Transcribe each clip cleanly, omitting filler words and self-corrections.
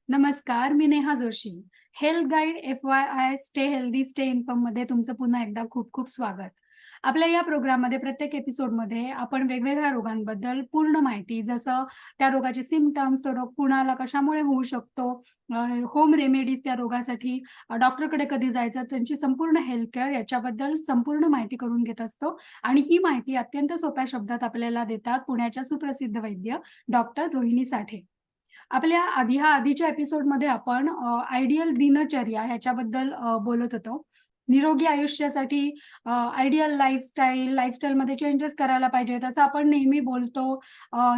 नमस्कार, मी Neha Joshi. Health guide FYI stay healthy, stay इन्फॉर्ममध्ये तुमचं पुन्हा एकदा खूप-खूप स्वागत. आपल्या या प्रोग्राममध्ये प्रत्येक एपिसोडमध्ये आपण वेगवेगळ्या रोगांबद्दल पूर्ण माहिती, जसं त्या रोगाचे सिम्प्टम्स, तो रोग कुणाला कशामुळे होऊ शकतो, होम रेमेडीज त्या रोगासाठी, डॉक्टरकडे कधी जायचं, त्यांची संपूर्ण हेल्थ केअर याच्याबद्दल संपूर्ण माहिती करून घेत असतो आणि ही माहिती अत्यंत सोप्या शब्दात आपल्याला देतात पुण्याच्या सुप्रसिद्ध वैद्य डॉक्टर रोहिणी साठे. ह्या आधीच्या एपिसोडमध्ये आपण आयडियल दिनचर्या ह्याच्याबद्दल बोलत होतो. निरोगी आयुष्यासाठी आयडियल लाईफस्टाईलमध्ये चेंजेस करायला पाहिजेत असं आपण नेहमी बोलतो,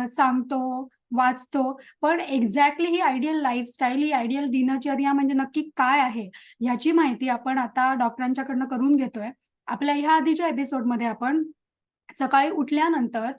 सांगतो, वाचतो. पण एक्झॅक्टली ही आयडियल लाईफस्टाईल, ही आयडियल दिनचर्या म्हणजे नक्की काय आहे? ह्याची माहिती आपण आता डॉक्टरांच्याकडनं करून घेतोय. आपल्या ह्या आधीच्या एपिसोडमध्ये आपण सकाळी उठल्यानंतर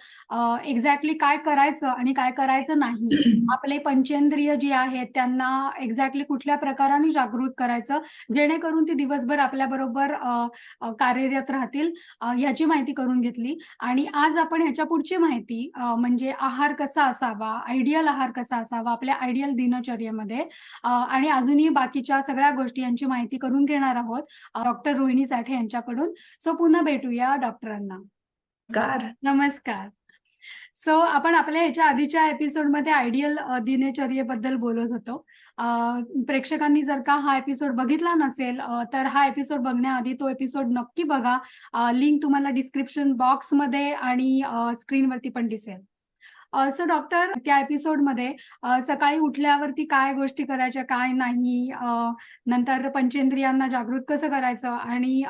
एक्झॅक्टली काय करायचं आणि काय करायचं नाही. आपले पंचेंद्रिय जी आहेत त्यांना एक्झॅक्टली कुठल्या प्रकाराने जागृत करायचं, जेणेकरून ती दिवसभर आपल्याबरोबर अ, अ, कार्यरत राहतील, ह्याची माहिती करून घेतली. आणि आज आपण ह्याच्या पुढची माहिती म्हणजे आहार कसा असावा, आयडियल आहार कसा असावा आपल्या आयडियल दिनचर्येमध्ये, आणि अजूनही बाकीच्या सगळ्या गोष्टी यांची माहिती करून घेणार आहोत डॉक्टर रोहिणी साठे यांच्याकडून. सो पुन्हा भेटूया डॉक्टरांना. नमस्कार. नमस्कार. सो आपण आपल्या ह्याच्या आधीच्या एपिसोडमध्ये आयडियल दिनचर्येबद्दल बोलत होतो. अ, प्रेक्षकांनी जर का हा एपिसोड बघितला नसेल, तर हा एपिसोड बघण्याआधी तो एपिसोड नक्की बघा. लिंक तुम्हाला डिस्क्रिप्शन बॉक्समध्ये आणि स्क्रीनवरती पण दिसेल. सो डॉक्टर त्या एपिसोडमध्ये सकाळी उठल्यावरती काय गोष्टी करायच्या, काय नाही, नंतर पंचेंद्रियांना जागृत कसं करायचं आणि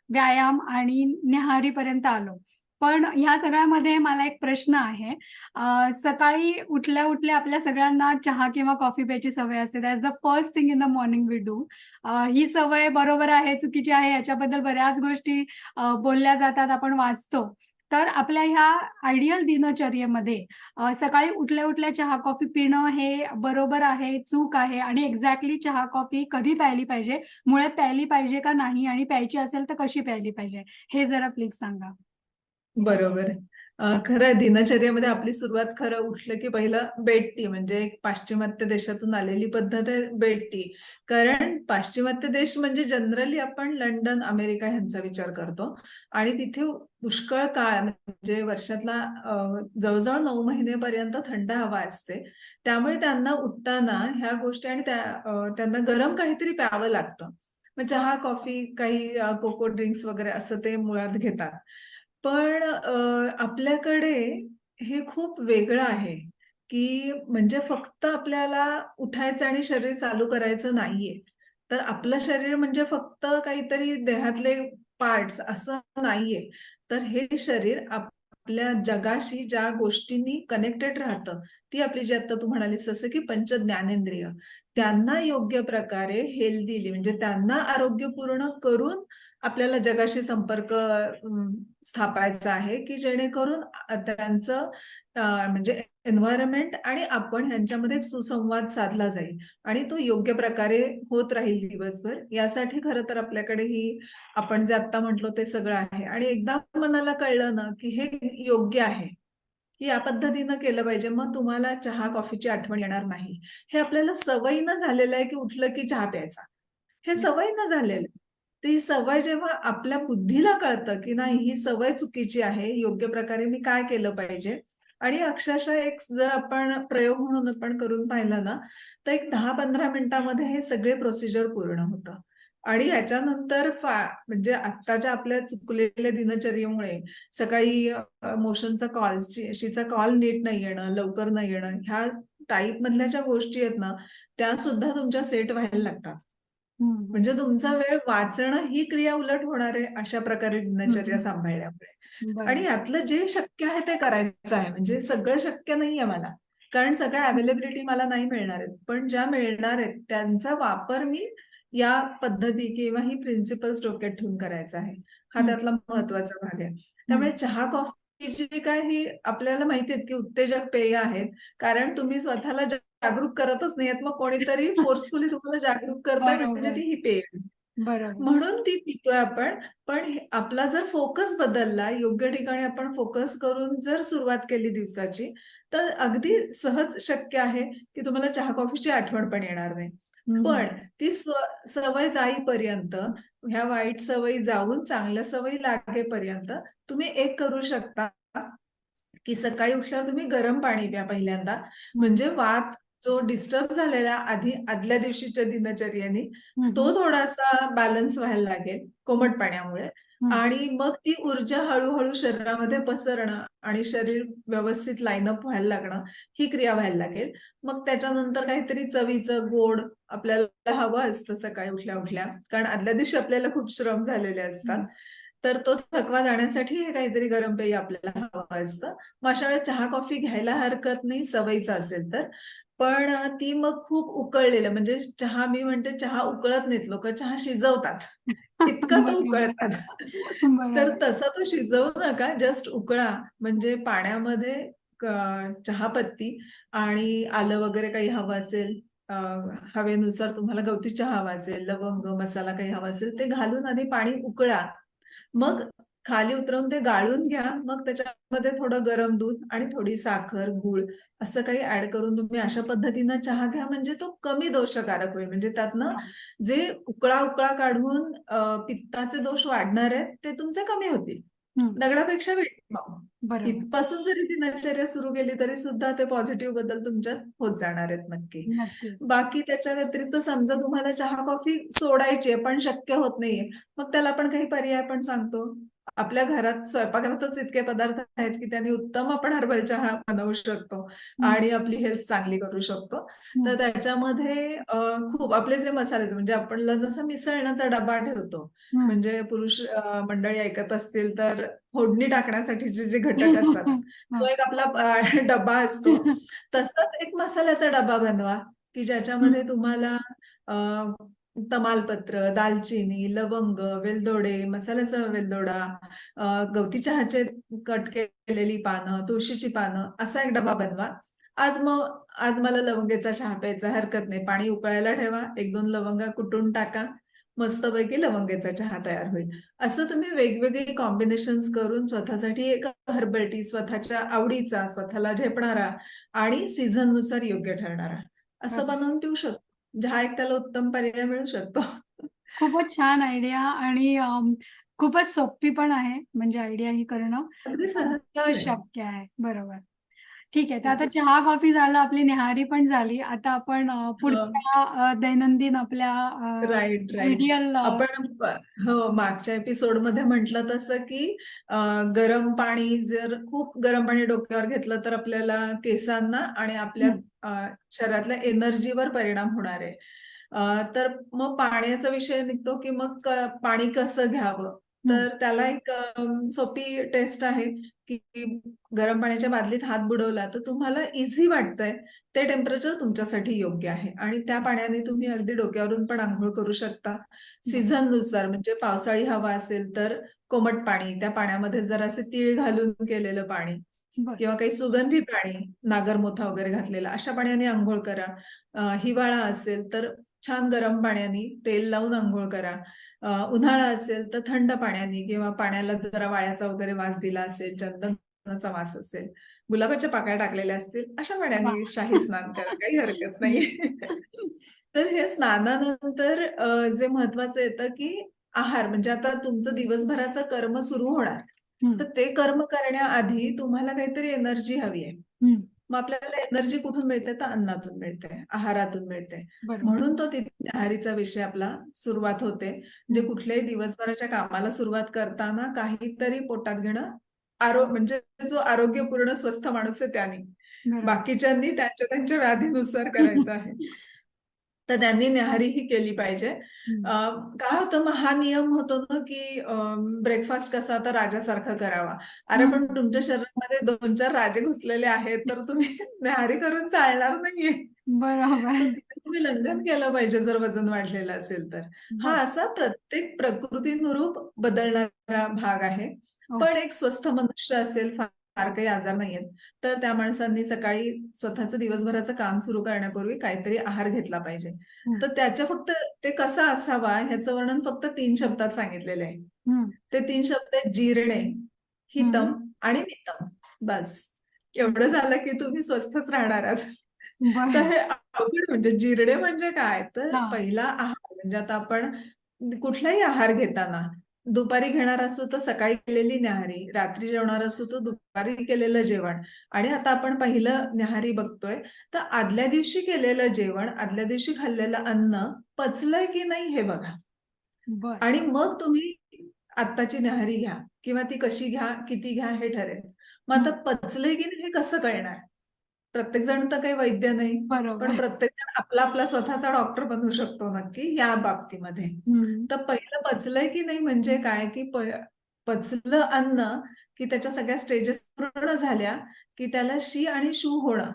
व्यायाम आणि न्याहारीपर्यंत आलो. पण ह्या सगळ्यामध्ये मला एक प्रश्न आहे. सकाळी उठल्या-उठल्या आपल्या सगळ्यांना चहा किंवा कॉफी प्यायची सवय असते. That's the first thing in the morning we do. ही सवय बरोबर आहे, चुकीची आहे याच्याबद्दल बऱ्याच गोष्टी बोलल्या जातात, आपण वाचतो. तर आपल्या ह्या आयडियल दिनचर्येमध्ये सकाळी उठल्या-उठल्या चहा कॉफी पिणं हे बरोबर आहे, चूक आहे आणि एक्झॅक्टली चहा कॉफी कधी प्यायली पाहिजे? मुळात प्यायली पाहिजे का नाही? आणि प्यायची असेल तर कशी प्यायली पाहिजे? हे जरा प्लीज सांगा? बरोबर. खरं आहे दिनचर्येमध्ये आपली सुरुवात खरं उठलं की पहिलं बेड टी म्हणजे एक पाश्चिमात्य देशातून आलेली पद्धत आहे बेड टी. कारण पाश्चिमात्य देश म्हणजे जनरली आपण लंडन, अमेरिका ह्यांचा विचार करतो आणि तिथे पुष्कळ काळ म्हणजे वर्षातला जवळ-जवळ 9 महिनेपर्यंत थंड हवा असते. त्यामुळे त्यांना उठताना ह्या गोष्टी आणि त्यांना गरम काहीतरी प्यावं लागतं. मग चहा, कॉफी, काही कोको ड्रिंक्स वगैरे असं ते मुळात घेतात. पण आपल्याकडे हे खूप वेगळं आहे, की म्हणजे फक्त आपल्याला उठायचं आणि शरीर चालू करायचं नाहीये. तर आपलं शरीर म्हणजे फक्त काहीतरी देहातले पार्ट्स असं नाहीये. तर हे शरीर आपल्या जगाशी ज्या गोष्टींनी कनेक्टेड राहतं, ती आपली जी आता तू म्हणालीस तसं की पंच ज्ञानेंद्रिय, त्यांना योग्य प्रकारे हेल्दीली म्हणजे त्यांना आरोग्यपूर्ण करून आपल्याला जगाशी संपर्क स्थापायचा आहे, की जेणेकरून त्यांचं म्हणजे एन्व्हायर्नमेंट आणि आपण ह्यांच्यामध्ये एक सुसंवाद साधला जाईल आणि तो योग्य प्रकारे होत राहील दिवसभर. यासाठी खरं तर आपल्याकडे ही आपण जे आत्ता म्हटलो ते सगळं आहे आणि एकदा मनाला कळलं ना, की हे योग्य आहे, की या पद्धतीनं केलं पाहिजे. मग तुम्हाला चहा, कॉफीची आठवण येणार नाही. हे आपल्याला सवयीनं झालेलं आहे, की उठलं की चहा प्यायचा. हे सवयीनं झालेलं आहे. ती सवय जेव्हा आपल्या बुद्धीला कळतं, की नाही ही सवय चुकीची आहे, योग्य प्रकारे मी काय केलं पाहिजे आणि अक्षरशः एक जर आपण प्रयोग म्हणून आपण करून पाहिलं ना, तर एक 10-15 मिनिटामध्ये हे सगळे प्रोसिजर पूर्ण होतं. आणि याच्यानंतर म्हणजे आत्ताच्या आपल्या चुकलेल्या दिनचर्येमुळे सकाळी मोशनचा कॉल, शीचा कॉल नीट नाही येणं, लवकर नाही येणं, ह्या टाइपमधल्या ज्या गोष्टी आहेत ना, त्या सुद्धा तुमच्या सेट व्हायला लागतात. हं, म्हणजे हं. तुमचा वेळ वाचणं ही क्रिया उलट होणार आहे अशा प्रकारे हं, दिनचर्या हं. सांभाळल्यामुळे. आणि बरोबर. यातलं जे शक्य आहे ते करायचं आहे. म्हणजे सगळं शक्य नाहीये मला. कारण सगळ्या अवेलेबिलिटी मला नाही मिळणार आहेत. पण ज्या मिळणार आहेत त्यांचा वापर मी या पद्धती किंवा ही प्रिन्सिपल्स डोक्यात ठेवून करायचा आहे. हा हं, त्यातला महत्वाचा भाग आहे. हं. त्यामुळे चहा, कॉफी जी काय ही आपल्याला माहिती आहेत की उत्तेजक पेय आहेत. कारण तुम्ही स्वतःला जागरूक करतच नाहीयेत. मग कोणीतरी फोर्सफुली तुम्हाला जागरूक करतंय म्हणजे बरोबर, ती ही पेय आहेत. बरोबर. म्हणून ती पितोय आपण. पण आपला जर फोकस बदलला, योग्य ठिकाणी आपण फोकस करून जर सुरुवात केली दिवसाची, तर अगदी सहज शक्य आहे की तुम्हाला चहा कॉफीची आठवण पण येणार नाही. पण हम्म. ती सवय जाईपर्यंत, ह्या वाईट सवयी जाऊन चांगल्या सवयी लागेपर्यंत तुम्ही एक करू शकता की सकाळी उठल्यावर तुम्ही गरम पाणी प्या पहिल्यांदा. हम्म. म्हणजे वात जो डिस्टर्ब झालेला आदल्या दिवशीच्या दिनचर्येने, तो हम्म. थोडासा बॅलन्स व्हायला लागेल कोमट पाण्यामुळे. हम्म. आणि मग ती ऊर्जा हळूहळू शरीरामध्ये पसरणं आणि शरीर व्यवस्थित लाईनअप व्हायला लागणं, ही क्रिया व्हायला लागेल. मग त्याच्यानंतर काहीतरी चवीचं गोड आपल्याला हवं असतं सकाळी उठल्या उठल्या, कारण आदल्या दिवशी आपल्याला खूप श्रम झालेले असतात. हम्म. तर तो थकवा जाण्यासाठी हे काहीतरी गरम पेय आपल्याला हवं असतं. मग अशा वेळेस चहा कॉफी घ्यायला हरकत नाही सवयीचं असेल तर. पण ती मग खूप उकळलेलं, म्हणजे चहा, मी म्हणते चहा उकळत नाहीत लोक, चहा शिजवतात. इतका तो बरोबर. उकळतात. तर बरोबर. तसा तो शिजवू नका, जस्ट उकळा. म्हणजे पाण्यामध्ये चहापत्ती आणि आलं वगैरे काही हवं असेल, अ, हवेनुसार तुम्हाला गवती चहा हवा असेल, लवंग, मसाला काही हवा असेल, ते घालून आधी पाणी उकळा. मग खाली उतरवून ते गाळून घ्या. मग त्याच्यामध्ये थोडं गरम दूध आणि थोडी साखर, गूळ असं काही ऍड करून तुम्ही अशा पद्धतीनं चहा घ्या. म्हणजे तो कमी दोषकारक होईल. म्हणजे त्यातनं हा. जे उकळा उकळा काढून पित्ताचे दोष वाढणार आहेत ते तुमचे कमी होतील. हम्म. दगडापेक्षा विठ्ठल. बरोबर. इथपासून जरी ती दिनचर्या सुरू केली तरी सुद्धा ते पॉझिटिव्ह बदल तुमच्यात होत जाणार आहेत नक्की. नक्की. बाकी त्याच्या व्यतिरिक्त समजा तुम्हाला चहा कॉफी सोडायची आहे पण शक्य होत नाहीये, मग त्याला पण काही पर्याय पण सांगतो. आपल्या घरात स्वयंपाकघरातच इतके पदार्थ आहेत की त्यांनी उत्तम आपण हर्बल चहा बनवू शकतो हम्म. आणि आपली हेल्थ चांगली करू शकतो. तर हम्म. त्याच्यामध्ये खूप आपले जे मसाले, म्हणजे आपणला जसं मिसळण्याचा डबा ठेवतो, हम्म. म्हणजे पुरुष मंडळी ऐकत असतील तर फोडणी टाकण्यासाठीचे जे घटक असतात, तो हा. एक आपला डब्बा असतो. तसाच एक मसाल्याचा डबा बनवा की ज्याच्यामध्ये हम्म. तुम्हाला अ, तमालपत्र, दालचिनी, लवंग, वेलदोडे, मसाल्याचा वेलदोडा, गवती चहाचे कट केलेली पानं, तुळशीची पानं, असा एक डबा बनवा. आज मला लवंगेचा चहा प्यायचा, हरकत नाही. पाणी उकळायला ठेवा, 1-2 लवंगा कुटून टाका. मस्तपैकी लवंगेचा चहा तयार होईल. असं तुम्ही वेगवेगळी कॉम्बिनेशन्स करून स्वतःसाठी एक हर्बल टी, स्वतःच्या आवडीचा, स्वतःला झेपणारा आणि सीझननुसार योग्य ठरणारा, असं बरोबर. बनवून पिऊ शकतो. म्हणजे हा एक त्याला उत्तम पर्याय मिळू शकतो. खूपच छान आयडिया आणि खूपच सोपी पण आहे म्हणजे आयडिया ही करणं अगदी फक्त सहज आहे. शक्य आहे. बरोबर. ठीक आहे. तर आता येस. चहा कॉफी झालं, आपली न्याहारी पण झाली. आता आपण पुढच्या दैनंदिन आपल्या राइट, राइट. आयडियल आपण हो, मागच्या एपिसोडमध्ये म्हटलं तसं की अ, गरम पाणी, जर खूप गरम पाणी डोक्यावर घेतलं तर आपल्याला केसांना आणि आपल्या शरीरातल्या एनर्जीवर परिणाम होणार आहे. तर मग पाण्याचा विषय निघतो की मग पाणी कसं घ्यावं? तर त्याला एक सोपी टेस्ट आहे की गरम पाण्याच्या बादलीत हात बुडवला तर तुम्हाला इझी वाटतंय ते टेम्परेचर तुमच्यासाठी योग्य आहे आणि त्या पाण्याने तुम्ही अगदी डोक्यावरून पण अंघोळ करू शकता. सीझननुसार, म्हणजे पावसाळी हवा असेल तर कोमट पाणी, त्या पाण्यामध्ये जरासे तीळ घालून केलेलं पाणी बरं. किंवा काही सुगंधी पाणी, नागरमोथा वगैरे घातलेला, अशा पाण्याने अंघोळ करा. हिवाळा असेल तर छान गरम पाण्याने तेल लावून अंघोळ करा. उन्हाळा असेल तर थंड पाण्याने, किंवा पाण्याला जरा वाळ्याचा वगैरे वास दिला असेल, चंदनाचा वास असेल, गुलाबाच्या पाकळ्या टाकलेल्या असतील, अशा पाण्याने वाह! शाही स्नान करा, काही हरकत नाही. तर हे स्नानानंतर जे महत्वाचं येतं की आहार, म्हणजे आता तुमचं दिवसभराचं कर्म सुरू होणार, हं. तर ते कर्म करण्याआधी तुम्हाला काहीतरी एनर्जी हवी आहे. हं. मग आपल्याला एनर्जी कुठून मिळते? तर अन्नातून मिळते, आहारातून मिळते. बरोबर. म्हणून तो तिथे आहारीचा विषय आपला सुरुवात होते. म्हणजे हं. कुठल्याही दिवसभराच्या कामाला सुरुवात करताना काहीतरी पोटात घेणं, म्हणजे जो आरोग्यपूर्ण स्वस्थ माणूस आहे त्याने. बरोबर. बाकीच्यांनी त्यांच्या त्यांच्या व्याधीनुसार करायचं आहे. तर त्यांनी न्याहारीही केली पाहिजे. हं. काय होतं मग, हा नियम होतो ना की ब्रेकफास्ट कसा तर राजासारखा करावा. अरे पण हं. तुमच्या शरीरामध्ये 2-4 राजे घुसलेले आहेत, तर तुम्ही न्याहारी करून चालणार नाहीये. तर बरोबर. तिथे तुम्ही लंघन केलं पाहिजे जर वजन वाढलेलं असेल तर. हा बरं. असा प्रत्येक प्रकृतीनुरूप बदलणारा भाग आहे. पण ओके. एक स्वस्थ मनुष्य असेल, फार काही आजार नाहीयेत, तर त्या माणसांनी सकाळी स्वतःचं दिवसभराचं काम सुरू करण्यापूर्वी काहीतरी आहार घेतला पाहिजे. हं. तर त्याच्या फक्त ते कसा असावा ह्याचं वर्णन फक्त 3 शब्दात सांगितलेलं आहे. हं. ते 3 शब्द आहेत: जीर्णे, हं. हितम आणि मितम. बस. एवढं झालं की तुम्ही स्वस्थच राहणार आहात. तर बरं. हे अवघड म्हणजे जिरडे म्हणजे काय? तर हां. पहिला आहार म्हणजे आता आपण कुठलाही आहार घेताना दुपारी घेणार असू तर सकाळी केलेली न्याहारी, रात्री जेवणार असू तर दुपारी केलेलं जेवण आणि आता आपण पहिलं न्याहारी बघतोय, तर आदल्या दिवशी केलेलं जेवण, आदल्या दिवशी खाल्लेलं अन्न पचलंय की नाही हे बघा. बरं. आणि मग तुम्ही आत्ताची न्याहारी घ्या किंवा ती कशी घ्या, किती घ्या हे ठरेल. मग आता हं. पचलंय की नाही हे कसं कळणार? प्रत्येक जण तर काही वैद्य नाही. पण बरोबर. प्रत्येक जण आपला आपला स्वतःचा डॉक्टर बनू शकतो नक्की या बाबतीमध्ये. हं. तर पहिलं पचलंय की नाही म्हणजे काय की पचलं अन्न की त्याच्या सगळ्या स्टेजेस पूर्ण झाल्या की त्याला शी आणि शू होणं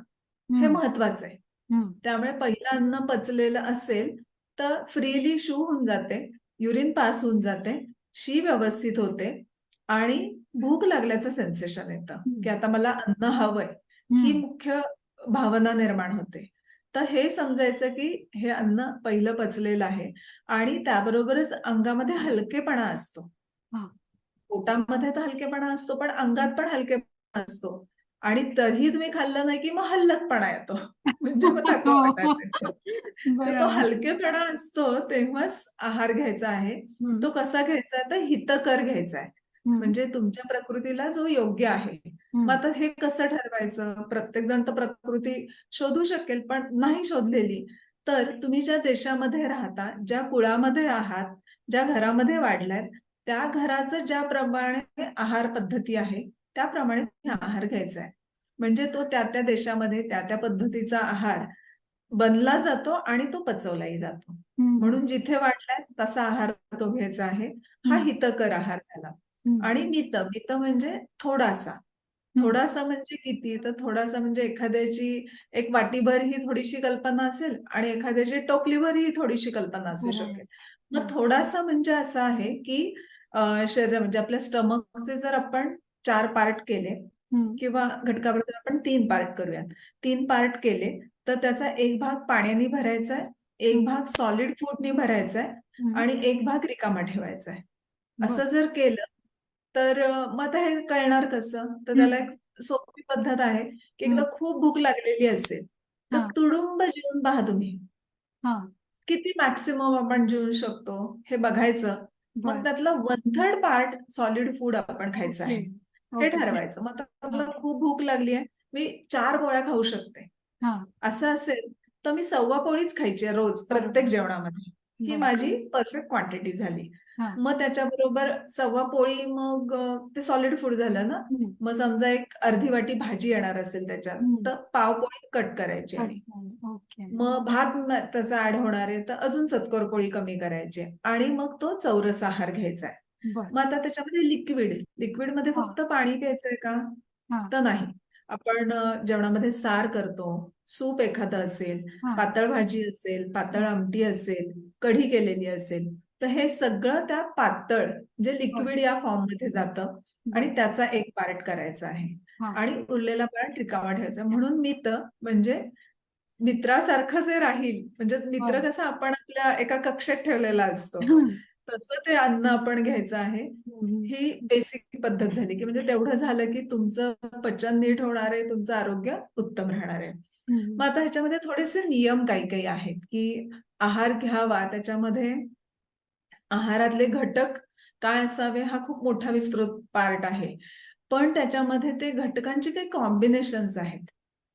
हे हं. महत्वाचं आहे. हं. त्यामुळे पहिलं अन्न पचलेलं असेल तर फ्रीली शू होऊन जाते, युरिन पास होऊन जाते, शी व्यवस्थित होते आणि भूक लागल्याचं सेन्सेशन येतं की हं. आता मला अन्न हवंय. ही हं. मुख्य भावना निर्माण होते. तर हे समजायचं की हे अन्न पहिलं पचलेलं आहे आणि त्याबरोबरच अंगामध्ये हलकेपणा असतो. हां. पोटामध्ये तर हलकेपणा असतो, पण अंगात पण हलकेपणा असतो. आणि तरीही तुम्ही खाल्लं नाही की मग हलकपणा येतो. म्हणजे मग थकवा हो. वाटायला लागतो. तर तो बरोबर. हलकेपणा असतो तेव्हाच आहार घ्यायचा आहे. हं. तो कसा घ्यायचा तर हितकर घ्यायचा आहे. हं. म्हणजे तुमच्या प्रकृतीला जो योग्य आहे. मग हं. आता हे कसं ठरवायचं? प्रत्येक जण तर प्रकृती शोधू शकेल, पण नाही शोधलेली. तर तुम्ही ज्या देशामध्ये राहता, ज्या कुळामध्ये आहात, ज्या घरामध्ये वाढलात, त्या घराचं ज्याप्रमाणे आहार पद्धती आहे, त्याप्रमाणे तुम्ही आहार घ्यायचा आहे. म्हणजे तो त्या देशामध्ये त्या पद्धतीचा आहार बनला जातो आणि तो पचवलाही जातो. हं. म्हणून जिथे वाढलाय तसा आहार तो घ्यायचा आहे. हा हं. हितकर आहार झाला. हं. आणि मित म्हणजे थोडासा. हं. थोडासा म्हणजे किती? तर थोडासा म्हणजे एखाद्याची एक वाटीभर ही थोडीशी कल्पना असेल आणि एखाद्याची टोपलीभर ही थोडीशी कल्पना असू बरोबर. शकेल. मग हं. थोडासा म्हणजे असं आहे की शरीर म्हणजे आपल्या स्टमकचे जर आपण 4 पार्ट केले हं. किंवा घटकाबरोबर आपण 3 पार्ट करूयात. 3 पार्ट केले तर त्याचा एक भाग पाण्याने भरायचा आहे, एक हं. भाग सॉलिड फूडनी भरायचा आहे हं. आणि एक भाग रिकामा ठेवायचा आहे. बरं. असं जर केलं तर मग आता हे कळणार कसं? तर त्याला हं. एक सोपी पद्धत आहे की एकदा हं. खूप भूक लागलेली असेल, तर हां. तुडुंब जेवून पहा तुम्ही. हां. किती मॅक्सिमम आपण जेवू शकतो हे बघायचं. मग बरं. त्यातला 1/3 पार्ट सॉलिड फूड आपण खायचं ओके. आहे. हे ओके. ठरवायचं. मग आता हां. मला खूप भूक लागली आहे. मी 4 पोळ्या खाऊ शकते. हां. असं असेल तर मी 1/4 पोळीच खायची आहे रोज प्रत्येक बरोबर. जेवणामध्ये. ही बरं. माझी परफेक्ट क्वांटिटी झाली. हां. मग त्याच्याबरोबर 1/4 पोळी मग ते सॉलिड फूड झालं ना. हं. मग समजा एक अर्धी वाटी भाजी येणार असेल त्याच्यात, हं. तर पाव पोळी कट करायची आणि अच्छा. ओके. मग भात त्याचा ऍड होणार आहे, तर अजून 70 पोळी कमी करायची आहे. आणि मग तो चौरस आहार घ्यायचा आहे. बरं. मग आता त्याच्यामध्ये लिक्विडमध्ये हां. फक्त पाणी प्यायचंय का? हां. तर नाही. आपण जेवणामध्ये सार करतो, सूप एखादं असेल, हां. पातळ भाजी असेल, पातळ हां. आमटी असेल, कढी केलेली असेल, तर हे सगळं त्या पातळ म्हणजे बरं. लिक्विड या फॉर्ममध्ये जातं आणि बरं. त्याचा एक पार्ट करायचा आहे. हां. आणि उरलेला पार्ट रिकामा ठेवायचा. म्हणून मित म्हणजे मित्रासारखं जे राहील, म्हणजे मित्र बरं. कसा आपण आपल्या एका कक्षेत ठेवलेला असतो. हं. तसं ते अन्न आपण घ्यायचं आहे. हं. ही बेसिक पद्धत झाली, की म्हणजे तेवढं झालं, की तुमचं पचन नीट होणार आहे, तुमचं आरोग्य उत्तम राहणार आहे. हं. मग आता ह्याच्यामध्ये थोडेसे नियम काही-काही आहेत, की आहार घ्यावा त्याच्यामध्ये आहारातले घटक काय असावे हा खूप मोठा विस्तृत पार्ट आहे. पण त्याच्यामध्ये ते घटकांची काही कॉम्बिनेशन्स आहेत.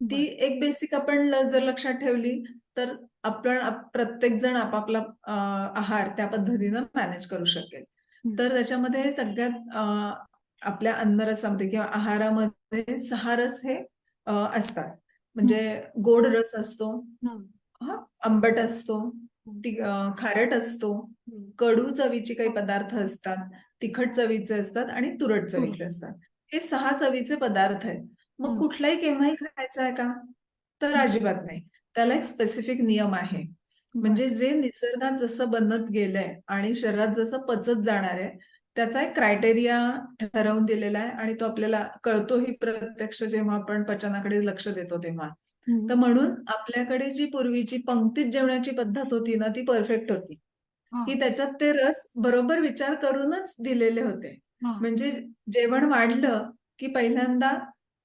ती बरं. एक बेसिक आपण जर लक्षात ठेवली, तर आपण प्रत्येक जण आपापला आहार त्या पद्धतीनं मॅनेज करू शकेल. हं. तर त्याच्यामध्ये सगळ्यात आपल्या अन्नरसामध्ये किंवा आहारामध्ये 6 रस हे असतात. हं. म्हणजे गोड रस असतो, हं. हां, आंबट असतो, हं. खारट असतो, हं. कडू चवीचे काही ओके. पदार्थ असतात, तिखट चवीचे असतात आणि तुरट तूर. चवीचे असतात. हे 6 चवीचे पदार्थ आहेत. मग हं. कुठलाही केव्हाही खायचा आहे का? तर हं. अजिबात नाही. त्याला एक स्पेसिफिक नियम आहे. बरं. म्हणजे जे निसर्गात जसं बनत गेलंय आणि शरीरात जसं पचत जाणार आहे, त्याचा एक क्रायटेरिया ठरवून दिलेला आहे आणि तो आपल्याला कळतोही प्रत्यक्ष जेव्हा आपण पचनाकडे लक्ष देतो तेव्हा. तर हं. म्हणून आपल्याकडे जी पूर्वीची पंक्तीत जेवण्याची पद्धत होती ना, ती परफेक्ट होती. हां. की त्याच्यात ते रस बरोबर विचार करूनच दिलेले होते. हां. म्हणजे जेवण वाढलं, की पहिल्यांदा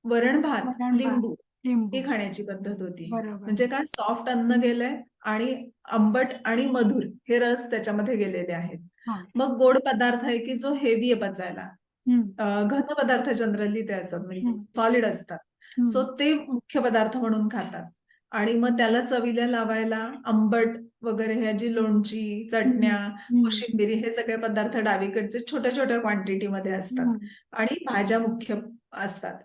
वरण भात, वरण भात, लिंबू लिंबू. ही खाण्याची पद्धत होती. बरोबर. म्हणजे काय सॉफ्ट अन्न गेलंय आणि आंबट आणि मधुर हे रस त्याच्यामध्ये गेलेले आहेत. हा. मग गोड पदार्थ आहे की जो हेवी आहे पचायला. हम्म. घन पदार्थ जनरली ते असतात म्हणजे हम्म. सॉलिड असतात. सो हम्म. ते मुख्य पदार्थ म्हणून खातात. आणि मग त्याला चवीला लावायला आंबट वगैरे ह्या जी लोणची, हम्म. चटण्या, हम्म. कोशिंबिरी हे सगळे पदार्थ डावीकडचे छोट्या छोट्या क्वांटिटीमध्ये असतात. हम्म. आणि भाज्या मुख्य असतात.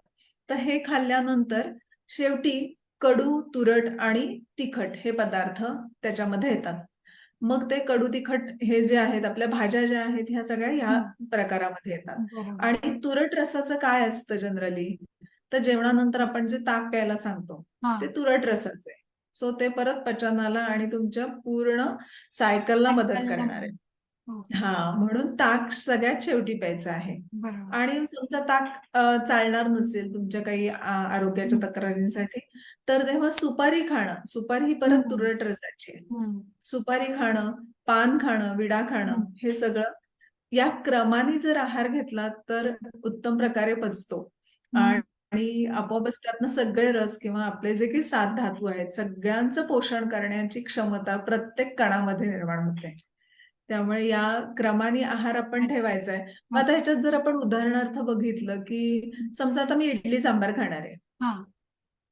तर हे खाल्ल्यानंतर शेवटी कडू, तुरट आणि तिखट हे पदार्थ त्याच्यामध्ये येतात. मग ते कडू तिखट हे जे आहेत आपल्या भाज्या ज्या आहेत ह्या सगळ्या ह्या हम्म. प्रकारामध्ये येतात. बरोबर. आणि तुरट रसाचं काय असतं जनरली, तर जेवणानंतर आपण जे ताक प्यायला सांगतो हा. ते तुरट रसाचं आहे. सो ते परत पचनाला आणि तुमच्या पूर्ण सायकलला मदत करणार आहे. ओके. हा, म्हणून ताक सगळ्यात शेवटी प्यायचं आहे. बरोबर. आणि समजा ताक चालणार नसेल तुमच्या काही आरोग्याच्या हम्म. तक्रारींसाठी, तर तेव्हा सुपारी खाणं, सुपारी ही परत हम्म. तुरट रसाची आहे. हम्म. सुपारी खाणं, पान खाणं, विडा खाणं हम्म. हे सगळं या क्रमाने जर आहार घेतला तर उत्तम प्रकारे पचतो. हम्म. आणि आपोआपच त्यातनं सगळे रस किंवा आपले जे काही 7 धातू आहेत सगळ्यांचं पोषण करण्याची क्षमता प्रत्येक कणामध्ये निर्माण होते. त्यामुळे या क्रमाने आहार आपण ठेवायचा आहे. मग आता ह्याच्यात जर आपण उदाहरणार्थ बघितलं की समजा आता मी इडली सांबार खाणार आहे. हा.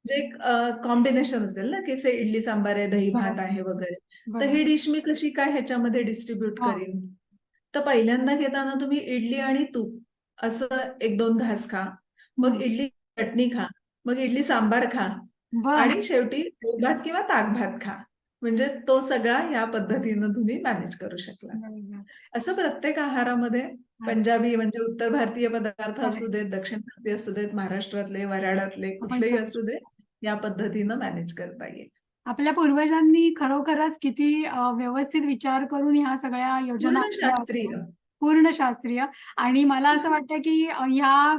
जे एक कॉम्बिनेशन असेल ना की से इडली सांबार आहे, दही भात आहे वगैरे. तर बरोबर. ही डिश मी कशी काय ह्याच्यामध्ये डिस्ट्रीब्यूट हा. करीन? तर पहिल्यांदा घेताना तुम्ही इडली आणि तूप असं 1-2 घास खा. मग इडली चटणी खा. मग इडली सांबार खा. बर. आणि शेवटी दूध भात किंवा ताक भात खा. म्हणजे तो सगळा या पद्धतीनं तुम्ही मॅनेज करू शकला. बरोबर. असं प्रत्येक आहारामध्ये पंजाबी म्हणजे उत्तर भारतीय पदार्थ Correct. असू देत, दक्षिण भारतीय असू देत, महाराष्ट्रातले, वऱ्हाडातले आपण कुठलेही करू असू दे, या पद्धतीनं मॅनेज करता येईल. आपल्या पूर्वजांनी खरोखरच किती व्यवस्थित विचार करून ह्या सगळ्या योजना पूर्ण आखल्या शास्त्रीय. होत्या. पूर्ण शास्त्रीय. आणि मला असं वाटतं की ह्या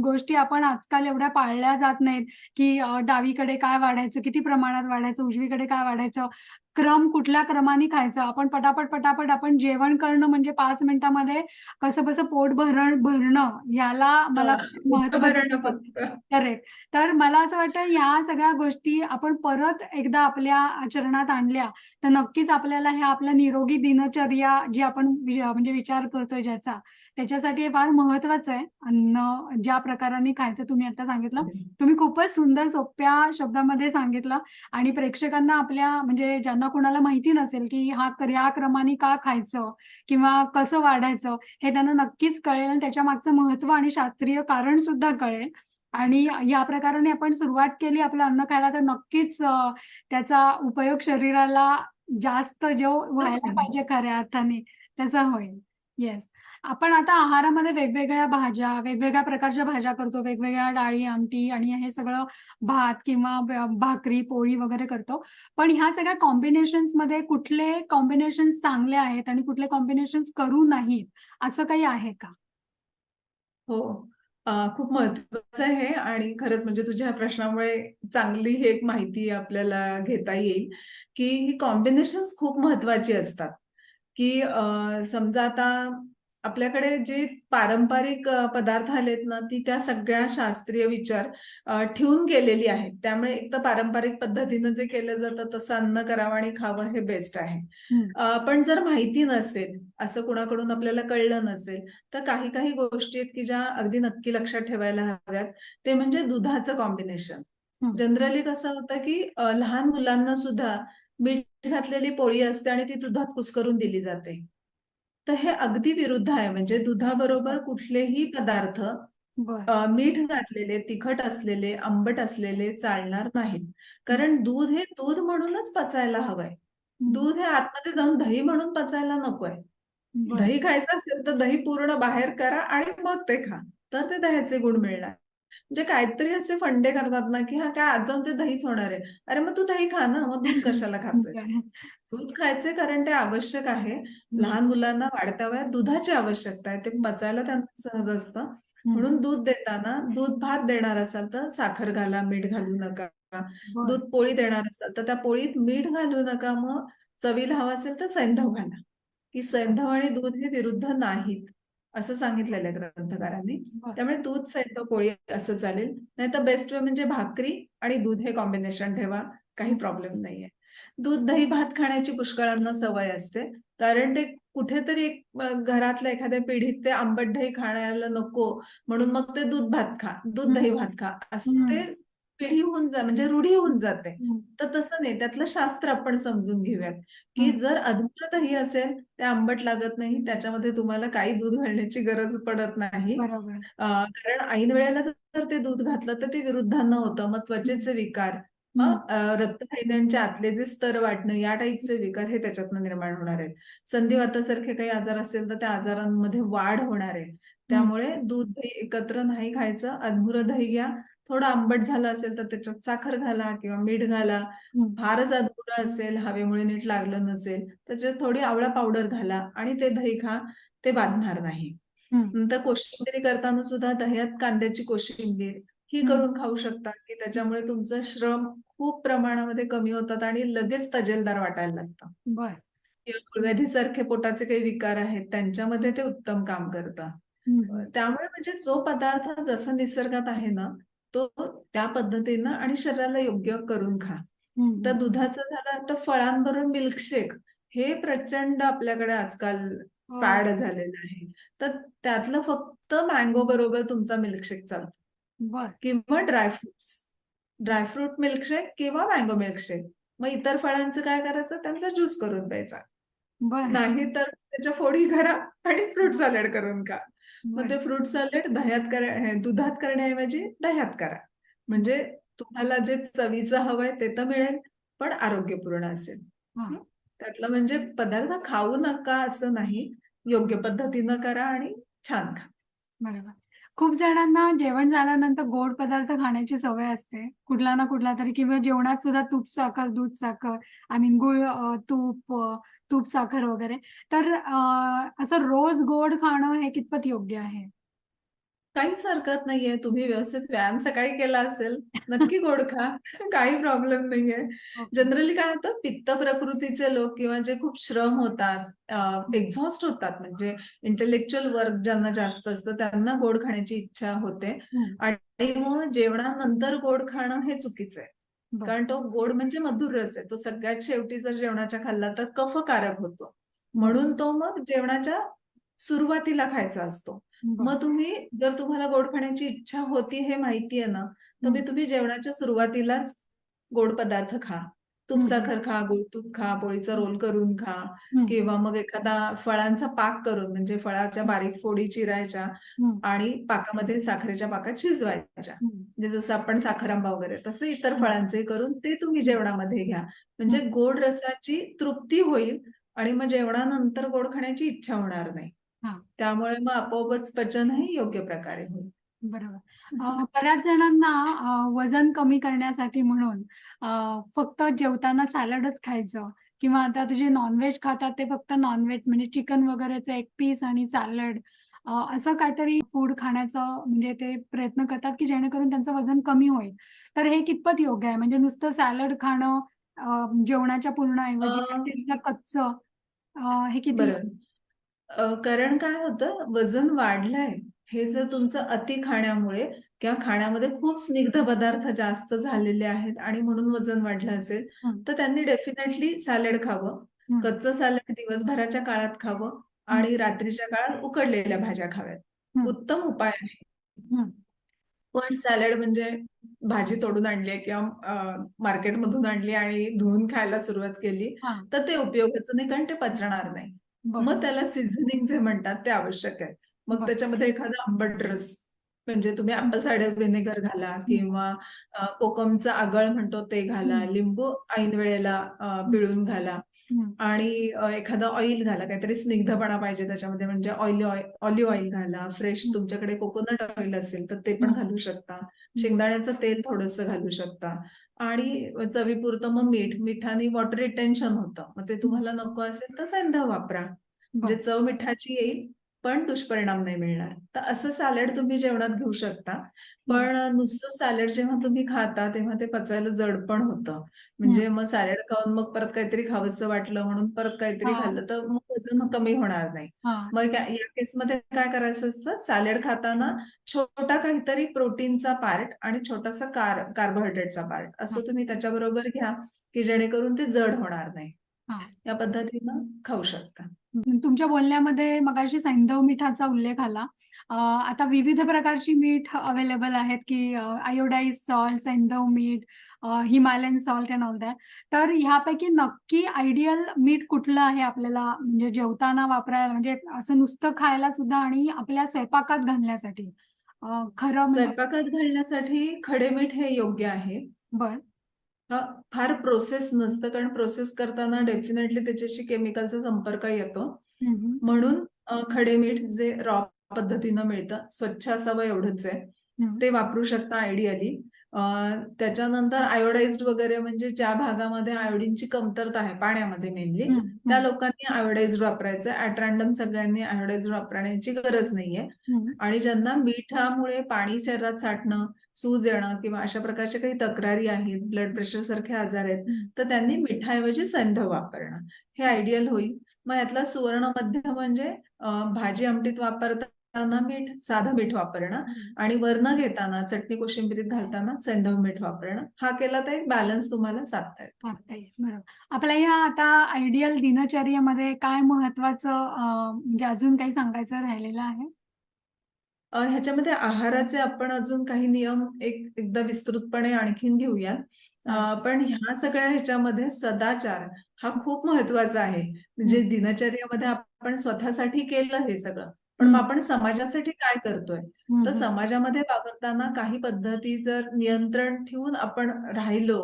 गोष्टी आपण आजकाल एवढ्या पाळल्या जात नाहीत, की डावीकडे काय वाढायचं, किती प्रमाणात वाढायचं, उजवीकडे काय वाढायचं, क्रम कुठल्या क्रमाने खायचं. आपण पटापट आपण जेवण करणं म्हणजे 5 मिनिटामध्ये कसंबसं पोट भरणं ह्याला मला पोट महत्त्व दिलं भरणं जातं. फक्त. करेक्ट. तर मला असं वाटतं ह्या सगळ्या गोष्टी आपण परत एकदा आपल्या आचरणात आणल्या, तर नक्कीच आपल्याला ह्या आपल्या निरोगी दिनचर्या जी आपण म्हणजे विचार करतोय ज्याचा, त्याच्यासाठी हे फार महत्वाचं आहे. अन्न ज्या प्रकाराने खायचं तुम्ही आता सांगितलं. तुम्ही खूपच सुंदर सोप्या शब्दामध्ये सांगितलं आणि प्रेक्षकांना आपल्या म्हणजे ज्यांना कुणाला माहिती नसेल, की ह्या क्रमाने का खायचं किंवा कसं वाढायचं, हे त्यांना नक्कीच कळेल आणि त्याच्या मागचं महत्त्व आणि शास्त्रीय कारण सुद्धा कळेल. आणि या प्रकाराने आपण सुरुवात केली आपलं अन्न खायला, तर नक्कीच त्याचा उपयोग शरीराला जास्त जो व्हायला पाहिजे खऱ्या अर्थाने, तसा होईल. येस. आपण आता आहारामध्ये वेगवेगळ्या भाज्या, वेगवेगळ्या प्रकारच्या भाज्या करतो, वेगवेगळ्या डाळी, आमटी आणि हे सगळं भात किंवा भाकरी, पोळी वगैरे करतो. पण ह्या सगळ्या कॉम्बिनेशन्समध्ये कुठले कॉम्बिनेशन्स चांगले आहेत आणि कुठले कॉम्बिनेशन्स करू नाहीत, असं काही आहे का? हो. खूप महत्वाचं आहे हे आणि खरंच म्हणजे तुझ्या ह्या प्रश्नामुळे चांगली ही एक माहिती आपल्याला घेता येईल, की ही कॉम्बिनेशन्स खूप महत्वाची असतात. की समजा आता आपल्याकडे जे पारंपरिक पदार्थ आलेत ना, ती त्या सगळ्या शास्त्रीय विचार ठेवून केलेली आहेत. त्यामुळे एक तर पारंपरिक पद्धतीनं जे केलं जातं तसं अन्न करावं आणि खावं हे बेस्ट आहे. हं. पण जर माहिती नसेल, असं कुणाकडून आपल्याला कळलं नसेल, तर काही काही गोष्टी आहेत की ज्या अगदी नक्की लक्षात ठेवायला हव्यात. ते म्हणजे दुधाचं कॉम्बिनेशन. हं. जनरली कसं होतं की लहान मुलांना सुद्धा मीठ घातलेली पोळी असते आणि ती दुधात कुस्करून दिली जाते. तर हे अगदी विरुद्ध आहे. म्हणजे दुधाबरोबर कुठलेही पदार्थ बरं. मीठ घातलेले, तिखट असलेले, आंबट असलेले चालणार नाहीत. हं. कारण दूध हे दूध म्हणूनच पचायला हवंय. हं. दूध हे आतमध्ये जाऊन दही म्हणून पचायला नकोय. बरं. दही खायचं असेल तर दही पूर्ण बाहेर करा आणि मग ते खा. तर ते दह्याचे गुण मिळणार. म्हणजे काहीतरी असे फंडे करतात ना, की "हां, काय आज जाऊन ते दहीच होणार आहे." अरे मग तू दही खा ना, मग दूध कशाला खातोयस? बरं. दूध खायचे कारण ते आवश्यक आहे. हं. लहान मुलांना वाढत्या वयात दुधाची आवश्यकता आहे. ते पचायला त्यांना सहज असतं. हं. म्हणून दूध देताना दूध भात देणार असाल तर साखर घाला, मीठ घालू नका. बरं. दूध पोळी देणार असाल तर त्या पोळीत मीठ घालू नका. मग चवीला हवं असेल तर सैंधव घाला. की सैंधव आणि दूध हे विरुद्ध नाहीत. असं सांगितलेलं आहे ग्रंथकारांनी. बर त्यामुळे दूध सैंधव पोळी असं चालेल. नाही तर बेस्ट वे म्हणजे भाकरी आणि दूध हे कॉम्बिनेशन ठेवा, काही हं, प्रॉब्लेम नाहीये. दूध दही भात खाण्याची पुष्कळांना सवय असते, कारण ते कुठेतरी घरातल्या एखाद्या पिढीत ते आंबट दही खाण्याला नको, म्हणून मग ते दूध भात खा, दूध दही हं, भात खा, असं ते हं, पिढी होऊन म्हणजे रूढी होऊन जाते. हं, तर तसं नाही, त्यातलं शास्त्र आपण समजून घेऊयात, की हं. जर अधुरं दही असेल, ते आंबट लागत नाही, त्याच्यामध्ये तुम्हाला काही दूध घालण्याची गरज पडत नाही. बरोबर. कारण ऐन वेळेला जर ते दूध घातलं तर ते विरुद्धांना होतं. मग हं, त्वचेचे विकार, हं, रक्तवाहिन्यांच्या आतले जे स्तर वाढणं, या टाईपचे विकार हे त्याच्यातनं निर्माण होणार आहेत. संधिवातासारखे काही आजार असेल तर त्या आजारांमध्ये वाढ होणार आहे. हं, त्यामुळे दूध दही एकत्र नाही खायचं. अधुरं दही घ्या. थोडं आंबट झालं असेल तर त्याच्यात साखर घाला किंवा मीठ घाला. हं, फारच अधुरं असेल, हवेमुळे नीट लागलं नसेल, त्याच्यात थोडी आवळा पावडर घाला आणि ते दही खा. ते बाधणार नाही. हं, नंतर कोशिंबिरी करताना सुद्धा दह्यात कांद्याची कोशिंबीर ही हं. करून खाऊ शकता, की त्याच्यामुळे तुमचं श्रम खूप प्रमाणामध्ये कमी होतात आणि लगेच तजेलदार वाटायला लागतं. बर किंवा मूळव्याधीसारखे पोटाचे काही विकार आहेत, त्यांच्यामध्ये ते उत्तम काम करतं. हं, हं, त्यामुळे म्हणजे जो पदार्थ जसा निसर्गात आहे ना, तो त्या पद्धतीनं आणि शरीराला योग्य करून खा. हं, तर हं. दुधाचं झालं, तर फळांबरोबर मिल्कशेक हे प्रचंड आपल्याकडे आजकाल हो. फॅड झालेलं आहे. तर त्यातलं फक्त मँगो बरोबर तुमचा मिल्कशेक चालतो बर किंवा ड्रायफ्रुट्स. ड्रायफ्रूट मिल्कशेक किंवा मँगो मिल्कशेक. मग इतर फळांचं काय करायचं? त्यांचा ज्यूस करून प्यायचा. बर नाही तर त्याच्या फोडी करा आणि फ्रूट सॅलड करून खा. मग बर ते फ्रूट सॅलड दुधात करण्याऐवजी दह्यात करा. म्हणजे तुम्हाला जे चवीचं हवंय ते तर मिळेल, पण आरोग्यपूर्ण असेल. हा हं? त्यातलं म्हणजे पदार्थ खाऊ नका असं नाही. योग्य पद्धतीनं करा आणि छान खा. बरोबर. खूप जणांना जेवण झाल्यानंतर गोड पदार्थ खाण्याची सवय असते. कुठला ना कुठला तरी किंवा जेवणात सुद्धा तूप साखर, दूध साखर, आय मीन गूळ, तूप साखर वगैरे. तर असं रोज गोड खाणं हे कितपत योग्य आहे? काहीच हरकत नाहीये. तुम्ही व्यवस्थित व्यायाम सकाळी केला असेल, नक्की गोड खा. काही प्रॉब्लेम नाहीये. ओके. जनरली काय होतं, पित्त प्रकृतीचे लोक किंवा जे खूप श्रम होतात, हं, एक्झॉस्ट होतात, म्हणजे इंटेलेक्च्युअल वर्क ज्यांना जास्त असतं, त्यांना गोड खाण्याची इच्छा होते हं. आणि मग जेवणानंतर गोड खाणं हे चुकीचं आहे. बरं. कारण तो गोड म्हणजे मधुर रस आहे. तो सगळ्यात शेवटी जर जेवणाच्या खाल्ला तर कफकारक होतो. बरं, म्हणून तो मग जेवणाच्या सुरुवातीला खायचा असतो. बरं. मग जर तुम्हाला गोड खाण्याची इच्छा होती हे माहितीये ना, तर हं, मी तुम्ही जेवणाच्या सुरुवातीलाच गोड पदार्थ खा. तूप हं, हं, साखर खा, गोड तूप खा, पोळीचा हं, रोल करून खा हं, किंवा मग एखादा फळांचा पाक करून, म्हणजे फळाच्या हं, बारीक फोडी चिरायच्या हं, आणि पाकामध्ये साखरेच्या पाकात शिजवायच्या. हं, म्हणजे जसं आपण साखरांबा वगैरे तसं इतर हं, फळांचे करून ते तुम्ही हं, जेवणामध्ये घ्या. हं. म्हणजे गोड रसाची तृप्ती होईल आणि मग जेवणानंतर गोड खाण्याची इच्छा होणार नाही. हां. त्यामुळे मग आपोआपच पचनही योग्य प्रकारे होईल. बरोबर. बऱ्याच जणांना वजन कमी करण्यासाठी म्हणून फक्त जेवताना सॅलडच खायचं किंवा आता ते जे नॉन-व्हेज खातात ते फक्त नॉन-व्हेज म्हणजे चिकन वगैरेचं एक पीस आणि सॅलड असं काहीतरी फूड खाण्याचं म्हणजे ते प्रयत्न करतात, की जेणेकरून त्यांचं वजन कमी होईल. तर हे कितपत योग्य आहे? म्हणजे नुसतं सॅलड खाणं जेवणाच्या पूर्ण अ, ऐवजी अतिरिक्त कच्चं हे किती बरं. कारण काय होतं, वजन वाढलंय, हे जर तुमचं अति खाण्यामुळे किंवा खाण्यामध्ये खूप स्निग्ध पदार्थ जास्त झालेले आहेत आणि म्हणून वजन वाढलं असेल, हं, तर त्यांनी डेफिनेटली सॅलड खावं. हं, कच्चं सॅलड दिवसभराच्या काळात खावं हं, आणि रात्रीच्या काळात उकडलेल्या भाज्या खाव्यात. हं, उत्तम उपाय आहे. हं, पण सॅलड म्हणजे भाजी तोडून आणली आहे किंवा मार्केटमधून आणली आणि धुवून खायला सुरुवात केली, हां, तर ते उपयोगाचं नाही, कारण ते पचणार नाही. बरं, मग त्याला सीझनिंग जे म्हणतात ते आवश्यक आहे. मग बरं. त्याच्यामध्ये एखादा आंबट रस, म्हणजे तुम्ही हं, ॲपल सायडर व्हिनेगर घाला हं, किंवा कोकमचं आगळ म्हणतो ते घाला, हं, लिंबू ऐन वेळेला हं, पिळून घाला हं, आणि एखादं ऑइल घाला. काहीतरी स्निग्धपणा पाहिजे त्याच्यामध्ये, म्हणजे ऑलिव्ह ऑइल घाला. फ्रेश हं, तुमच्याकडे कोकोनट ऑइल असेल तर ते पण हं, घालू शकता. बरं, शेंगदाण्याचं तेल थोडंसं घालू शकता आणि चवीपुरतं मग मीठ. मिठाने वॉटर रिटेन्शन होतं. मग ते हं, तुम्हाला नको असेल तर सैंधव वापरा. म्हणजे बरं, चव मिठाची येईल, पण दुष्परिणाम नाही मिळणार. तर असं सॅलड तुम्ही जेवणात घेऊ शकता. पण नुसतं सॅलड जेव्हा तुम्ही खाता तेव्हा ते पचायला जड पण होतं. म्हणजे मग सॅलड खाऊन मग परत काहीतरी खावंसं वाटलं म्हणून परत काहीतरी हा खाल्लं तर मग वजन कमी होणार नाही. हा मग या केसमध्ये काय करायचं असतं, सॅलड खाताना छोटा काहीतरी प्रोटीनचा पार्ट आणि छोटासा कार्बोहायड्रेटचा पार्ट हा असं तुम्ही त्याच्याबरोबर घ्या, की जेणेकरून ते जड होणार नाही. हा. या पद्धतीनं खाऊ शकता. तुमच्या बोलण्यामध्ये मगाशी सैंधव मिठाचा उल्लेख आला. आता विविध प्रकारची मीठ अवेलेबल आहेत, की आयोडाइज सॉल्ट, सैंधव मीठ, Himalayan salt and all that. तर ह्यापैकी नक्की आयडियल मीठ कुठलं आहे आपल्याला म्हणजे जेवताना वापरायला म्हणजे असं नुसतं खायला सुद्धा आणि आपल्या स्वयंपाकात घालण्यासाठी? खरं म्हणजे स्वयंपाकात घालण्यासाठी खडे मीठ हे योग्य आहे. बरं. फार प्रोसेस नसतं, कारण प्रोसेस करताना डेफिनेटली त्याच्याशी केमिकलचा संपर्क येतो. हं, हं. म्हणून खडे मीठ जे रॉ पद्धतीनं मिळतं, स्वच्छ असावं एवढंच आहे. हं. ते वापरू शकता आयडियली. त्याच्यानंतर आयोडाइज्ड वगैरे म्हणजे ज्या भागामध्ये आयोडीनची कमतरता आहे पाण्यामध्ये मेनली, हं, त्या हं, लोकांनी आयोडाइज्ड वापरायचं. ॲट रॅन्डम सगळ्यांनी आयोडाइज्ड वापरण्याची गरज नाहीये. हं. आणि ज्यांना मिठामुळे पाणी शरीरात साठणं, सूज येणं किंवा अशा प्रकारच्या काही तक्रारी आहेत, ब्लड प्रेशर सारखे आजार आहेत, हं. तर त्यांनी मिठाऐवजी सैंधव वापरणं हे आयडियल होईल. मग यातला सुवर्ण मध्य म्हणजे भाजी आमटीत वापरताना मीठ, साधं मीठ वापरणं हं. आणि वरनं घेताना चटणी कोशिंबिरीत घालताना सैंधव मीठ वापरणं. हा केला तर एक बॅलन्स तुम्हाला साधता येतो. वाचता येईल. बरोबर. आपल्या ह्या आता आयडियल दिनचर्येमध्ये काय महत्वाचं म्हणजे अजून काही सांगायचं राहिलेलं आहे? ह्याच्यामध्ये आहाराचे आपण अजून काही नियम एकदा विस्तृतपणे आणखीन घेऊयात. चालेल. पण ह्या सगळ्या ह्याच्यामध्ये सदाचार हा खूप महत्वाचा आहे. म्हणजे हं, दिनचर्येमध्ये आपण स्वतःसाठी केलं हे सगळं, पण मग हं, आपण समाजासाठी काय करतोय? हं, तर हं, समाजामध्ये वावरताना काही पद्धती जर नियंत्रण ठेवून आपण राहिलो,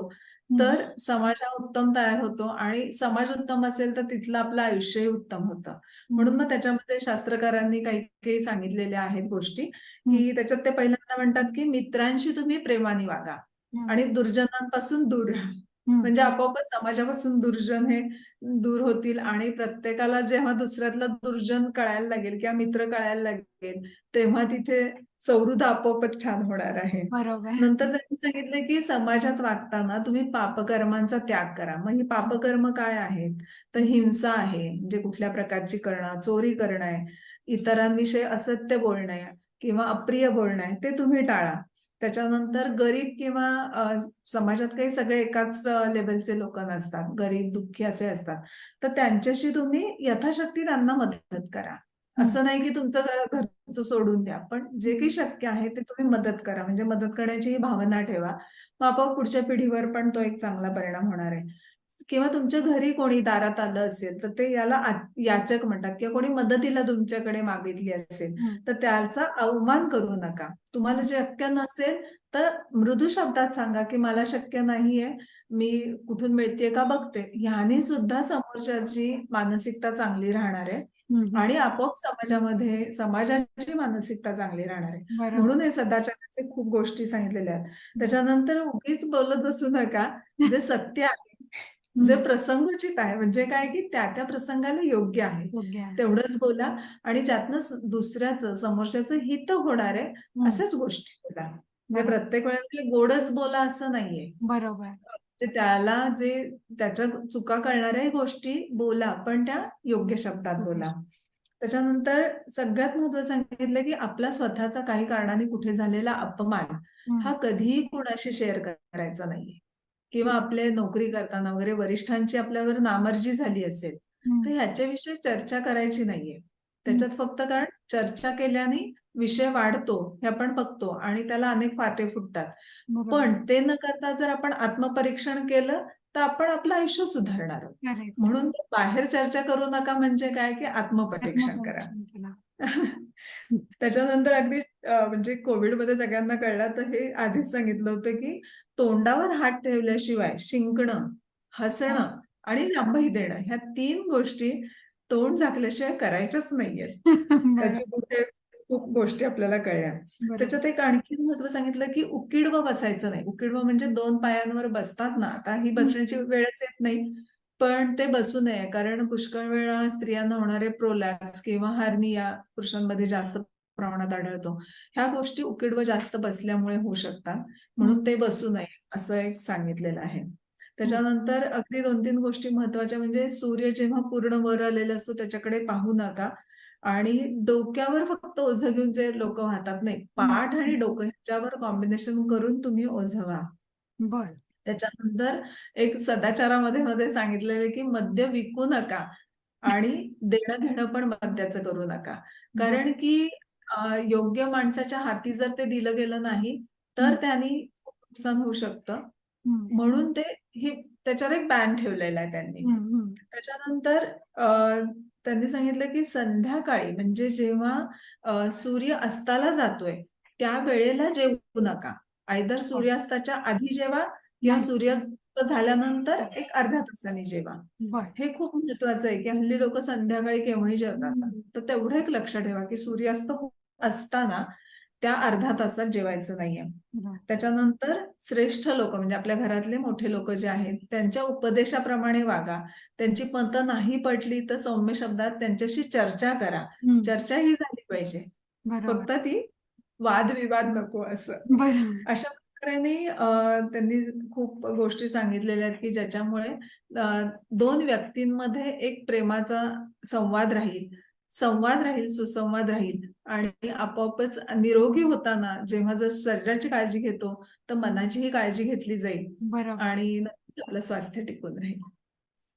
हं, तर समाज हा उत्तम तयार होतो आणि समाज उत्तम असेल तर तिथलं आपलं आयुष्यही उत्तम होतं. हं, म्हणून मग त्याच्यामध्ये शास्त्रकारांनी काही काही सांगितलेल्या आहेत गोष्टी, हं, की त्याच्यात ते पहिल्यांदा म्हणतात, की मित्रांशी तुम्ही प्रेमाने वागा हं, आणि दुर्जनांपासून दूर राहा. हं, म्हणजे हं. आपोआपच समाजापासून दुर्जन हे दूर होतील आणि प्रत्येकाला जेव्हा दुसऱ्यातला दुर्जन कळायला लागेल किंवा मित्र कळायला लागेल, तेव्हा तिथे सौहृद आपोआपच छान होणार आहे. बरोबर. नंतर त्यांनी सांगितलं, की समाजात वागताना तुम्ही पापकर्मांचा त्याग करा. मग ही हं, पापकर्म काय आहेत? तर हं, हिंसा आहे, म्हणजे कुठल्या प्रकारची करणं, चोरी करणं आहे, इतरांविषयी असत्य बोलणं आहे किंवा अप्रिय बोलणं आहे, ते तुम्ही टाळा. त्याच्यानंतर गरीब किंवा समाजात काही सगळे एकाच लेव्हलचे लोकं नसतात. गरीब, दुःखी असे असतात. तर त्यांच्याशी तुम्ही यथाशक्ती त्यांना मदत करा. हं, असं नाही की तुमचं घरचं सोडून द्या. पण जे काही हं, शक्य आहे ते तुम्ही मदत करा. म्हणजे मदत करण्याची ही भावना ठेवा. मग आपोआप पुढच्या पिढीवर पण तो एक चांगला परिणाम होणार आहे. किंवा तुमच्या घरी कोणी दारात आलं असेल, तर ते याला याचक म्हणतात किंवा कोणी मदतीला तुमच्याकडे मागितली असेल, हं, तर त्याचा अवमान करू नका. तुम्हाला शक्य नसेल, तर मृदू शब्दात सांगा, की मला शक्य नाहीये, मी कुठून मिळतेय का बघते. ह्याने सुद्धा समोरच्याची मानसिकता चांगली राहणार आहे हं, हं. आणि आपोआप समाजामध्ये समाजाची मानसिकता चांगली राहणार आहे. बरोबर. म्हणून हे सदाचाराचे खूप गोष्टी सांगितलेल्या आहेत. त्याच्यानंतर उगीच बोलत बसू नका. जे सत्य आहे, जे हं, प्रसंगोचित आहे, म्हणजे काय की त्या प्रसंगाला योग्य आहे. योग्य आहे. तेवढंच बोला आणि ज्यातनं दुसऱ्याचं, समोरच्याचं हित होणार आहे, हं, अशाच गोष्टी बोला. म्हणजे बरोबर, प्रत्येक वेळेला गोडच बोला असं नाहीये. बरोबर. म्हणजे त्याला जे त्याच्या चुका कळणाऱ्याही गोष्टी बोला, पण त्या योग्य शब्दात योग्य. बोला. त्याच्यानंतर सगळ्यात महत्त्वाचं सांगितलं, की आपला स्वतःचा काही कारणाने कुठे झालेला अपमान हं, हा कधीही कोणाशी शेअर करायचा नाहीये. किंवा आपले नोकरी करताना वगैरे वरिष्ठांची आपल्यावर नामर्जी झाली असेल, हं, तर ह्याच्याविषयी चर्चा करायची नाहीये. हं, त्याच्यात फक्त कारण चर्चा केल्याने विषय वाढतो, हे आपण बघतो आणि त्याला अनेक फाटे फुटतात. बरोबर. पण ते न करता जर आपण आत्मपरीक्षण केलं, तर आपण आपलं आयुष्य सुधारणार आहोत. करेक्ट. म्हणून बाहेर चर्चा करू नका म्हणजे काय, की आत्मपरीक्षण करा. आत्मपरीक्षण केलं. त्याच्यानंतर अगदी म्हणजे कोविडमध्ये सगळ्यांना कळलं तर हे आधीच सांगितलं होतं, की तोंडावर हात ठेवल्याशिवाय शिंकणं, हां. हसणं आणि जांभई देणं ह्या 3 गोष्टी तोंड झाकल्याशिवाय करायच्याच नाहीयेत. बरोबर, त्याची कुठे खूप गोष्टी आपल्याला कळल्या. बरोबर. त्याच्यात एक आणखीन महत्त्व सांगितलं, की उकिडवं बसायचं नाही. उकिडवं म्हणजे 2 पायांवर बसतात ना, आता ही हं, बसण्याची वेळच येत नाही. पण ते बसू नये, कारण पुष्कळ वेळा स्त्रियांना होणारे प्रोलॅप्स किंवा हार्निया पुरुषांमध्ये जास्त प्रमाणात आढळतो. ह्या गोष्टी उकीड व जास्त बसल्यामुळे होऊ शकतात, म्हणून ते बसू नये असं एक सांगितलेलं आहे. त्याच्यानंतर अगदी 2-3 गोष्टी महत्वाच्या म्हणजे सूर्य जेव्हा पूर्ण वर आलेला असतो त्याच्याकडे पाहू नका आणि डोक्यावर फक्त ओझं घेऊन जे लोकं वाहतात नाही, पाठ आणि डोकं ह्याच्यावर कॉम्बिनेशन करून तुम्ही ओझं व्हा. बर त्याच्यानंतर एक सदाचारामध्ये मध्ये सांगितलेलं आहे की मद्य विकू नका आणि देणं घेणं पण मद्याचं करू नका. कारण की योग्य माणसाच्या हाती जर ते दिलं गेलं नाही, तर त्यांनी खूप नुकसान होऊ शकतं. म्हणून ते त्याच्यावर एक बॅन ठेवलेला आहे त्यांनी. त्याच्यानंतर त्यांनी सांगितलं की संध्याकाळी म्हणजे जेव्हा सूर्य अस्ताला जातोय, त्या वेळेला जेवू नका. आयदर सूर्यास्ताच्या आधी जेवा किंवा सूर्यास्त झाल्यानंतर एक अर्ध्या तासाने जेवा. बर हे खूप महत्वाचं आहे की हल्ली लोक संध्याकाळी केव्हाही जेवतात. तर तेवढं एक लक्ष ठेवा की सूर्यास्त असताना त्या अर्ध्या तासात जेवायचं नाहीये. त्याच्यानंतर श्रेष्ठ लोक म्हणजे आपल्या घरातले मोठे लोक जे आहेत त्यांच्या उपदेशाप्रमाणे वागा. त्यांची मतं नाही पटली तर सौम्य शब्दात त्यांच्याशी चर्चा करा. चर्चा ही झाली पाहिजे, बरोबर फक्त ती वादविवाद नको असं. बरोबर अशा प्रकारे त्यांनी खूप गोष्टी सांगितलेल्या आहेत की ज्याच्यामुळे 2 व्यक्तींमध्ये एक प्रेमाचा संवाद राहील, सुसंवाद राहील आणि आपोआपच निरोगी होताना जेव्हा जर शरीराची काळजी घेतो, तर मनाचीही काळजी घेतली जाईल बरोबर आणि नक्कीच आपलं स्वास्थ्य टिकून राहील.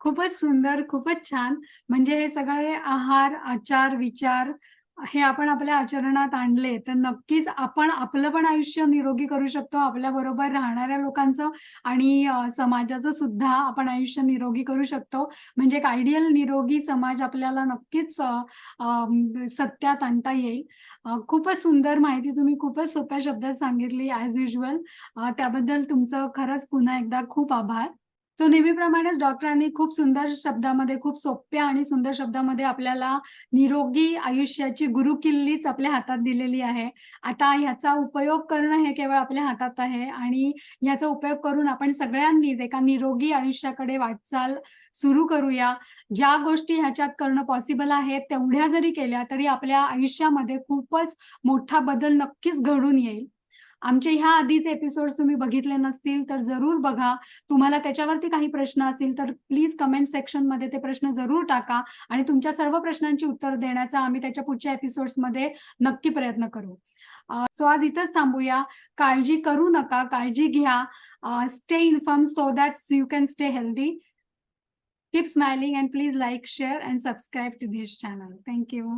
खूपच सुंदर, खूपच छान. म्हणजे हे सगळे आहार, आचार, विचार हे आपण आपल्या आचरणात आणले, तर नक्कीच आपण आपलं पण आयुष्य निरोगी करू शकतो. आपल्याबरोबर राहणाऱ्या लोकांचं आणि समाजाचं सुद्धा आपण आयुष्य निरोगी करू शकतो. म्हणजे एक आयडियल निरोगी समाज आपल्याला नक्कीच सत्यात आणता येईल. खूपच सुंदर माहिती तुम्ही खूपच सोप्या शब्दात सांगितली ॲज युजुअल. त्याबद्दल तुमचं खरंच पुन्हा एकदा खूप आभार. तो नेहमीप्रमाणेच डॉक्टरांनी खूप सुंदर शब्दामध्ये, खूप सोप्या आणि सुंदर शब्दामध्ये आपल्याला निरोगी आयुष्याची गुरुकिल्लीच आपल्या हातात दिलेली आहे. आता ह्याचा उपयोग करणं हे केवळ आपल्या हातात आहे आणि ह्याचा उपयोग करून आपण सगळ्यांनीच एका निरोगी आयुष्याकडे वाटचाल सुरू करूया. ज्या गोष्टी ह्याच्यात करणं पॉसिबल आहे, तेवढ्या जरी केल्या तरी आपल्या आयुष्यामध्ये खूपच मोठा बदल नक्कीच घडून येईल. आमचे ह्या आधीचे एपिसोड्स तुम्ही बघितले नसतील तर जरूर बघा. तुम्हाला त्याच्यावरती काही प्रश्न असतील तर प्लीज कमेंट सेक्शनमध्ये ते प्रश्न जरूर टाका आणि तुमच्या सर्व प्रश्नांची उत्तर देण्याचा आम्ही त्याच्या पुढच्या एपिसोड्समध्ये नक्की प्रयत्न करू. सो आज इथंच थांबूया. काळजी करू नका, काळजी घ्या. Stay informed so that you can stay healthy. Keep smiling and please like, share and subscribe to this channel. Thank you.